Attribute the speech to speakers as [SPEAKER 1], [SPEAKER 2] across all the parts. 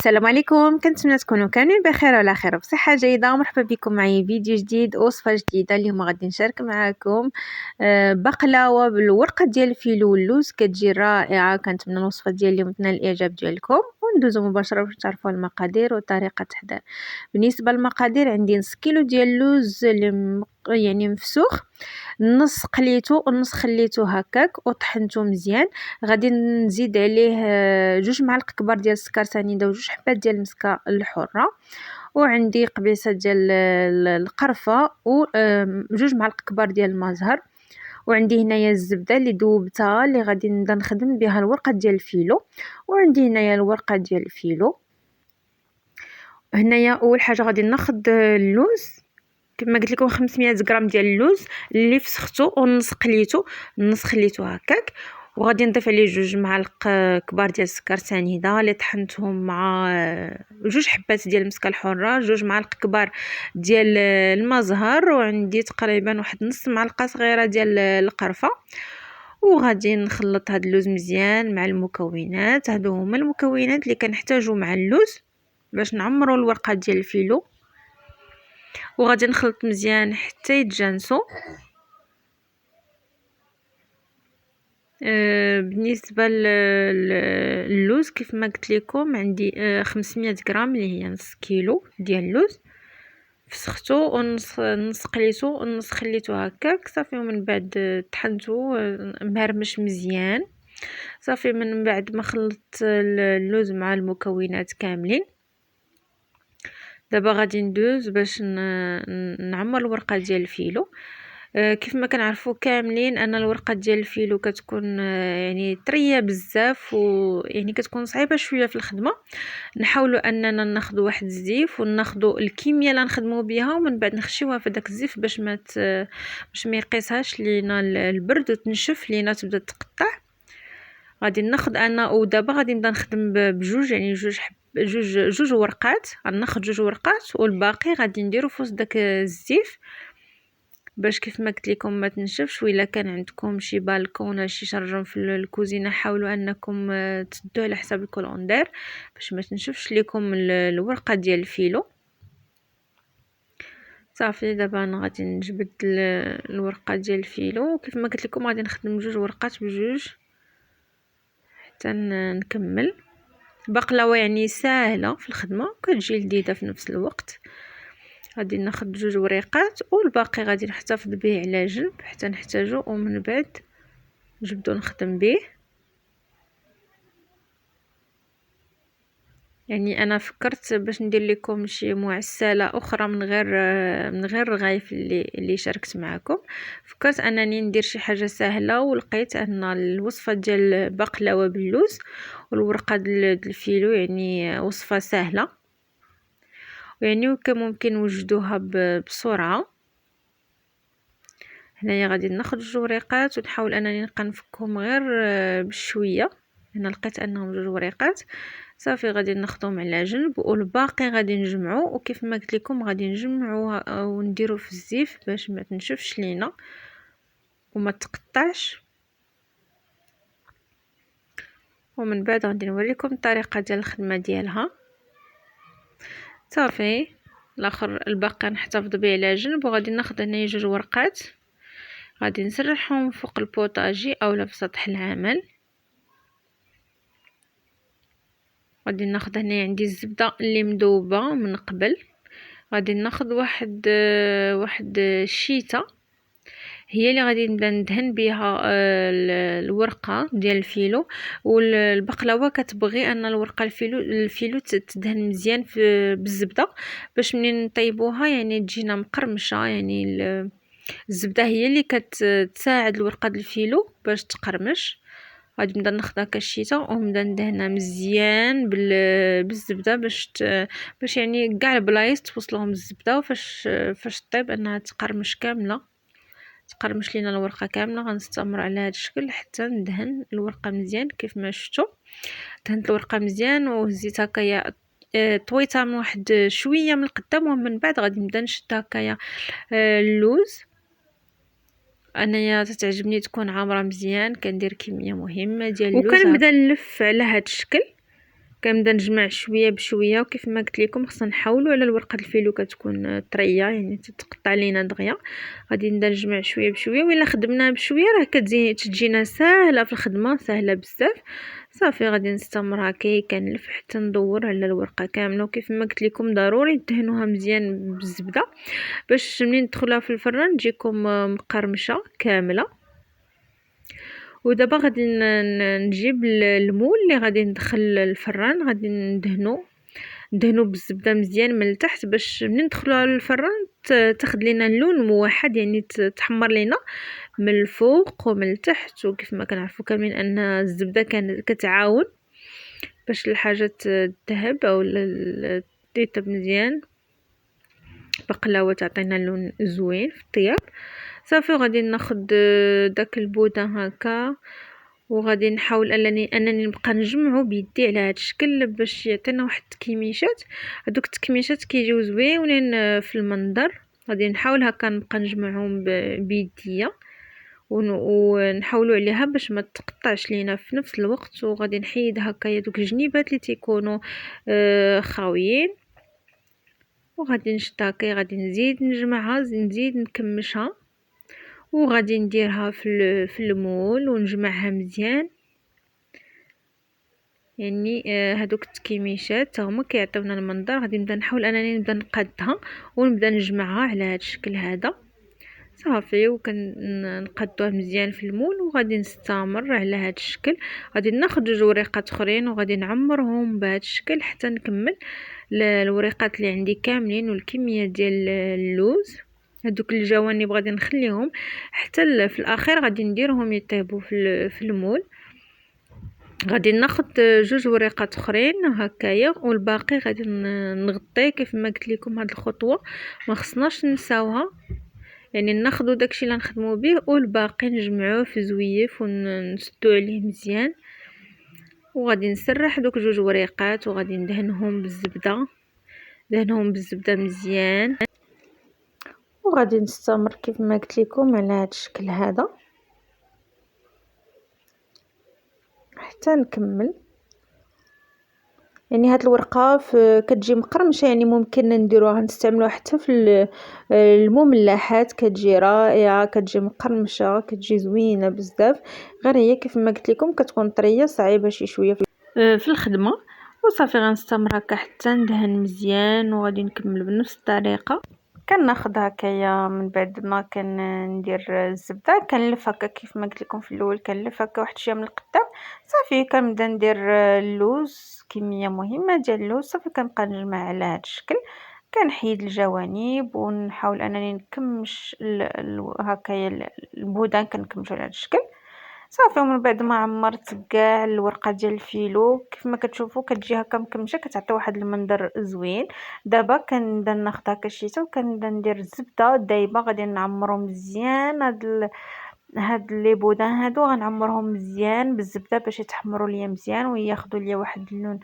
[SPEAKER 1] السلام عليكم، كنتمنى تكونوا كاملين بخير وعلى خير بصحه جيده. ومرحبا بكم معي فيديو جديد ووصفه جديده. اليوم غادي نشارك معكم بقلاوه بالورقه ديال الفيلو واللوز، كتجي رائعه. كنتمنى الوصفه ديال اليوم تنال الاعجاب ديالكم، وندوزو مباشره باش تعرفوا المقادير وطريقه التحضير. بالنسبه للمقادير، عندي نص كيلو ديال اللوز اللي يعني مفسوخ، نص قليته ونص خليته هكاك وطحنته مزيان. غادي نزيد عليه 2 معالق كبار ديال السكر سنيده و2 حبات ديال المسكه الحره، وعندي قبيصه ديال القرفه و 2 معالق كبار ديال المزهر، وعندي هنايا الزبده اللي ذوبتها اللي غادي نبدا نخدم بها الورقه ديال الفيلو. وعندي هنايا الورقه ديال الفيلو. هنايا اول حاجه غادي ناخذ اللوز كما قلت لكم 500 غرام ديال اللوز اللي فسختو ونص قليته، نص خليته هكاك. وغادي نضيف عليه 2 معالق كبار ديال السكر سنيده اللي طحنتهم مع 2 حبات ديال المسكه الحره، 2 معالق كبار ديال المزهر، وعندي تقريبا واحد نص معلقه صغيره ديال القرفه. وغادي نخلط هاد اللوز مزيان مع المكونات. هادو هما المكونات اللي كنحتاجو مع اللوز باش نعمروا الورقه ديال الفيلو، وغادي نخلط مزيان حتى يتجانسوا. بالنسبه للوز كيف ما قلت لكم عندي 500 غرام اللي هي نص كيلو ديال اللوز، فسختو ونص قليتو ونص خليتو هكاك صافي. ومن بعد طحنتو مهرمش مزيان صافي. من بعد ما خلطت اللوز مع المكونات كاملين، دابا غادي ندوز باش نعمر الورقه ديال الفيلو. كيف ما كنعرفوا كاملين ان الورقه ديال الفيلو كتكون يعني طريه بزاف، ويعني كتكون صعيبه شويه في الخدمه. نحاولوا اننا ناخذوا واحد الزيف وناخذوا الكميه اللي نخدموا بها، ومن بعد نخشيوها في داك الزيف باش ما يقيسهاش لينا البرد وتنشف لينا تبدا تقطع. غادي ناخذ انا، ودابا غادي نبدا نخدم بجوج، يعني جوج ورقات. غناخذ 2 ورقات والباقي غادي نديرو في وسط داك الزيف باش كيف ما قلت لكم ما تنشفش. وإلا كان عندكم شي بالكون ولا شي شرجم في الكوزينه، حاولوا انكم تسدوه على حساب الكولوندير باش ما تنشفش لكم الورقه ديال الفيلو. صافي دابا انا غادي نجبد الورقه ديال الفيلو، وكيف ما قلت لكم غادي نخدم 2 ورقات بجوج حتى نكمل. بقلاوه يعني سهله في الخدمه وكتجي لذيذه في نفس الوقت. غادي ناخذ 2 وريقات والباقي غادي نحتفظ به على جنب حتى نحتاجو، ومن بعد نجبدو نخدم به. يعني انا فكرت باش ندير لكم شي معسله اخرى من غير الرغايف اللي شاركت معكم. فكرت انني ندير شي حاجه سهله، ولقيت ان الوصفه ديال البقلاوه باللوز والورقه ديال الفيلو يعني وصفه سهله، يعني ممكن نوجدوها بسرعه. هنايا غادي ناخذ 2 وريقات ونحاول انني نبقى نفكهم غير بشويه. انا لقيت انهم 2 وريقات صافي. غادي ناخذهم على جنب والباقي غادي نجمعو، وكيف ما قلت لكم غادي نجمعوها ونديرو في الزيف باش ما تنشفش لينا وما تقطعش. ومن بعد غادي نوريكم الطريقه ديال الخدمه ديالها. صافي الاخر الباقي نحتفظ به على جنب، وغادي ناخذ هنا 2 ورقات غادي نسرحهم فوق البوطاجي اولا في سطح العمل. غادي ناخذ هنا عندي الزبده اللي مذوبه من قبل. غادي ناخذ واحد الشيته هي اللي غادي نبدا ندهن بها الورقه ديال الفيلو. والبقلاوه كتبغي ان الورقه الفيلو تدهن مزيان بالزبده باش منين نطيبوها يعني تجينا مقرمشه. يعني الزبده هي اللي كتساعد الورقه ديال الفيلو باش تقرمش. غادي نبدا ناخذ هكا الشيته ونبدا ندهنها مزيان بالزبده باش يعني كاع البلايص توصلهم الزبده، فاش طيب انها تقرمش كامله، تقرمش لينا الورقه كامله. غنستمر على هذا الشكل حتى ندهن الورقه مزيان. كيف ما شفتوا دهنت الورقه مزيان وهزيت هكايا طويتها من واحد شويه من القدام، ومن بعد غادي نبدا نشد هكايا اللوز. انايا تتعجبني تكون عامره مزيان، كندير كميه مهمه ديال اللوز وكنبدا نلف على هذا الشكل كنبدا نجمع شويه بشويه، وكيف ما قلت لكم خصنا نحاولوا على الورقه الفيلو كتكون طريه يعني تتقطع لينا دغيا. غادي نبدا نجمع شويه بشويه، وإلا خدمنا بشويه راه تجينا ساهله في الخدمه، ساهله بزاف. صافي غادي نستمر هكا كنلف حتى ندور على الورقه كامله. وكيف ما قلت لكم ضروري دهنوها مزيان بالزبده باش منين تدخلها في الفران تجيكم مقرمشه كامله. ودابا غادي نجيب المول اللي غادي ندخل الفران، غادي ندهنو بالزبده مزيان من التحت باش منين ندخلوها للفران تاخد لينا اللون موحد، يعني تحمر لينا من الفوق ومن التحت. وكيف ما كنعرفوا كاملين ان الزبده كتعاون باش الحاجه تذهب او تطيب مزيان، بقلاوه تعطينا لون زوين في الطياب. صافي غادي ناخذ داك البودان هكا، وغادي نحاول انني نبقى نجمعو بيدي على هذا الشكل باش يعطينا واحد التكميشات. هذوك التكميشات كيجيو زوينين في المنظر. غادي نحاول هكا نبقى نجمعهم بيديا ونحاولوا عليها باش ما تقطعش لينا في نفس الوقت. وغادي نحيد هكا دوك الجنيبات اللي تيكونوا خاويين، وغادي نشد هكا غادي نزيد نجمعها، نزيد نكمشها، وغادي نديرها في المول ونجمعها مزيان. يعني هذوك التكيميشات هما كيعطيونا المنظر. غادي نبدا نحاول انني نبدا نقادها ونبدا نجمعها على هذا الشكل هذا. صافي وكنقادوها مزيان في المول، وغادي نستمر على هذا الشكل. غادي ناخذ جوج وريقات اخرين وغادي نعمرهم بهذا الشكل حتى نكمل الوريقات اللي عندي كاملين والكميه ديال اللوز. هذوك الجوانب غادي نخليهم حتى في الاخير غادي نديرهم يطيبوا في المول. غادي ناخذ جوج وريقات اخرين هكايا، والباقي غادي نغطيه. كيف ما قلت لكم هذه الخطوه ما خصناش نساوها، يعني ناخذوا داكشي اللي نخدموا به والباقي نجمعوه في زويف ونسدو عليه مزيان. وغادي نسرح دوك جوج وريقات وغادي ندهنهم بالزبده مزيان. وغادي نستمر كيف ما قلت لكم على هذا الشكل هذا حتى نكمل. يعني هاد الورقه كتجي مقرمشه، يعني ممكن نديروها نستعملوها حتى في المملحات، كتجي رائعه، كتجي مقرمشه، كتجي زوينه بزاف. غير هي كيف ما قلت لكم كتكون طريه صعيبه شي شويه في الخدمه. وصافي غنستمر هكا حتى ندهن مزيان، وغادي نكمل بنفس الطريقه. كناخذ هكايا من بعد ما كندير الزبده كنلف هكا كيف ما قلت لكم في الاول، كنلف هكا واحد شويه من القدام. صافي كنبدا ندير اللوز، كميه مهمه ديال اللوز. صافي كنبقى نجمع على هذا الشكل، كنحيد الجوانب ونحاول انني نكمش هكايا البودان كنكمشو على هذا الشكل. صافي ومن بعد ما عمرت كاع الورقه ديال الفيلو كيف ما كتشوفوا كتجي هكا مكمشه، كتعطي واحد المنظر زوين. دابا كنبدا ناخذ هكا الشيته وكنبدا ندير الزبده دايبه. غادي نعمرو مزيان هاد لي بودان هادو، غنعمرهم مزيان بالزبده باش يتحمروا ليا مزيان وياخذوا ليا واحد اللون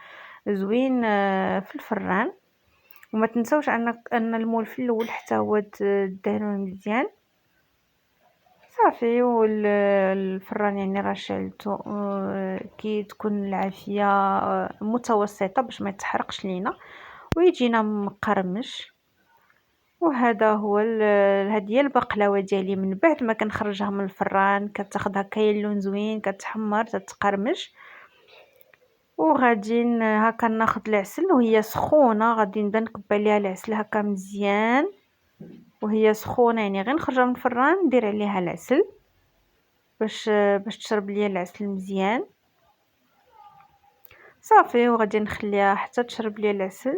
[SPEAKER 1] زوين في الفران. وما تنسوش ان المول في الاول حتى هو دهنوه مزيان. صافي والفران يعني راه شعلته كي تكون العافيه متوسطه باش ما يتحرقش لينا ويجينا مقرمش. وهذا هو هذه هي البقلاوه ديالي من بعد ما كنخرجها من الفران. كتاخذ هكايا اللون زوين، كتحمر، تتقرمش. وغادي هكا ناخذ العسل وهي سخونه، غادي نبدا نكب عليها العسل هكا مزيان وهي سخونه، يعني غير نخرجها من الفران ندير عليها العسل باش تشرب ليا العسل مزيان. صافي وغادي نخليها حتى تشرب ليا العسل.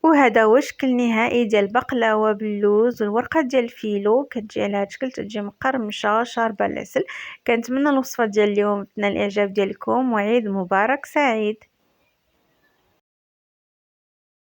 [SPEAKER 1] وهذا هو الشكل نهائي ديال البقلاوه باللوز والورقه ديال الفيلو. كتجي على هذا الشكل، تجي مقرمشه شاربه العسل. كنتمنى الوصفه ديال اليوم تنال الاعجاب ديالكم، وعيد مبارك سعيد.